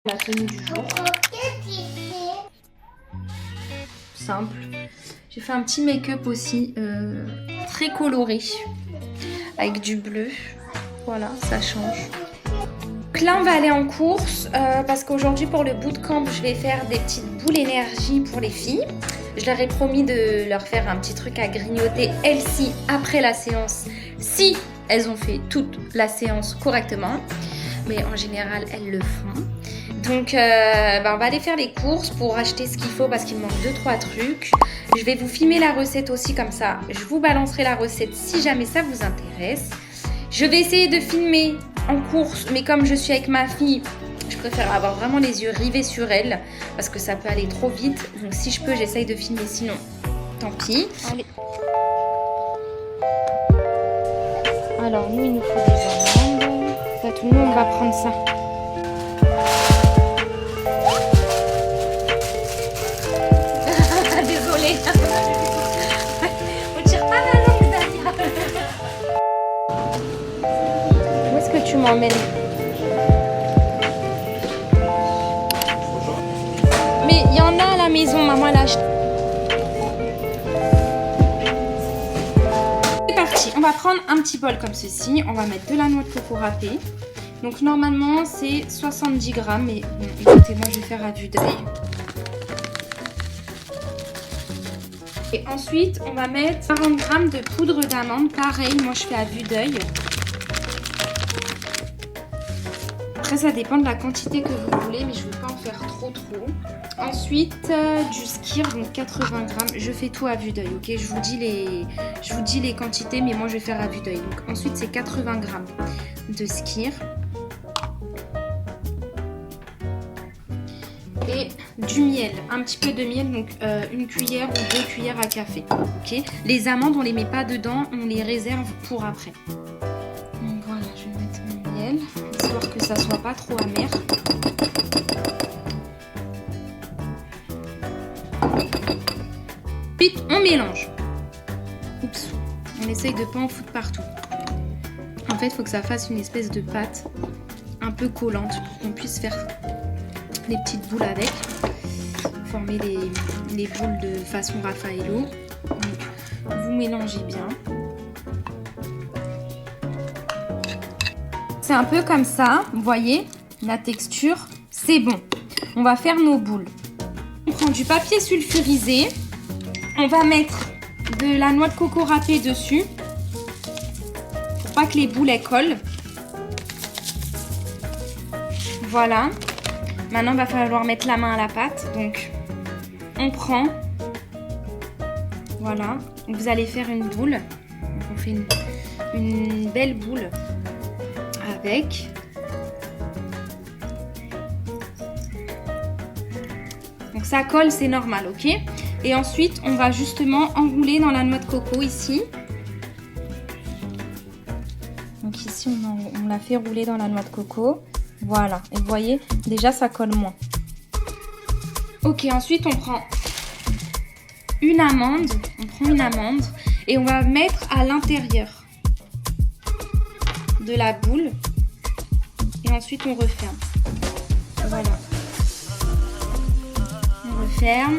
La tenue du jour. Simple. J'ai fait un petit make-up aussi très coloré avec du bleu. Voilà, ça change. Donc là, on va aller en course parce qu'aujourd'hui, pour le bootcamp, je vais faire des petites boules énergie pour les filles. Je leur ai promis de leur faire un petit truc à grignoter, elles-ci, après la séance, si elles ont fait toute la séance correctement. Mais en général, elles le font. Donc, on va aller faire les courses pour acheter ce qu'il faut parce qu'il me manque 2-3 trucs. Je vais vous filmer la recette aussi comme ça. Je vous balancerai la recette si jamais ça vous intéresse. Je vais essayer de filmer en course, mais comme je suis avec ma fille, je préfère avoir vraiment les yeux rivés sur elle parce que ça peut aller trop vite. Donc, si je peux, j'essaye de filmer. Sinon, tant pis. Allez. Alors, nous, il nous faut des amandes. Ça, tout le monde va prendre ça. Désolée. On tire pas la langue derrière. Où est-ce que tu m'emmènes? Mais il y en a à la maison, maman l'a acheté. C'est parti, on va prendre un petit bol comme ceci. On va mettre de la noix de coco râpée. Donc normalement c'est 70 grammes, mais bon, écoutez, moi je vais faire à vue d'œil. Et ensuite, on va mettre 40 grammes de poudre d'amande. Pareil, moi je fais à vue d'œil. Après, ça dépend de la quantité que vous voulez, mais je ne veux pas en faire trop. Ensuite, du skyr, donc 80 grammes. Je fais tout à vue d'œil, ok? Je vous dis les quantités, mais moi je vais faire à vue d'œil. Donc ensuite, c'est 80 grammes de skyr. Et du miel, un petit peu de miel, donc une cuillère ou 2 cuillères à café. Ok. Les amandes, on les met pas dedans, on les réserve pour après. Donc voilà, je vais mettre mon miel, histoire que ça soit pas trop amer. Ensuite, on mélange. Oups, on essaye de pas en foutre partout. En fait, il faut que ça fasse une espèce de pâte un peu collante pour qu'on puisse faire les petites boules avec, former les boules de façon Raffaello. Donc, vous mélangez bien. C'est un peu comme ça, vous voyez, la texture, c'est bon. On va faire nos boules. On prend du papier sulfurisé, on va mettre de la noix de coco râpée dessus, pour pas que les boules elles collent. Voilà. Maintenant, il va falloir mettre la main à la pâte. Donc, on prend. Voilà. Vous allez faire une boule. Donc, on fait une belle boule avec. Donc, ça colle, c'est normal, ok? Et ensuite, on va justement enrouler dans la noix de coco ici. Donc, ici, on l'a fait rouler dans la noix de coco. Voilà, et vous voyez, déjà ça colle moins. Ok, ensuite on prend une amande. Et on va mettre à l'intérieur de la boule. Et ensuite on referme. Voilà. On referme.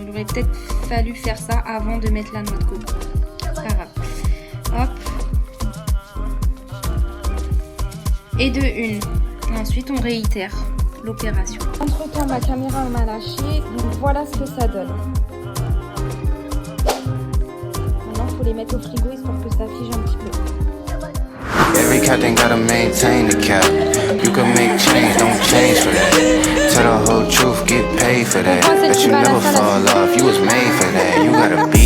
Il aurait peut-être fallu faire ça avant de mettre la noix de coco. C'est pas grave. Hop. Et de une. Et ensuite, on réitère l'opération. Entre-temps, ma caméra m'a lâché. Donc, voilà ce que ça donne. Maintenant, il faut les mettre au frigo histoire que ça fige un petit peu. Every captain gotta maintain the cap. You can make change, don't change for that. Tell the whole truth, get paid for that. But you never fall off, you was made for that. You gotta be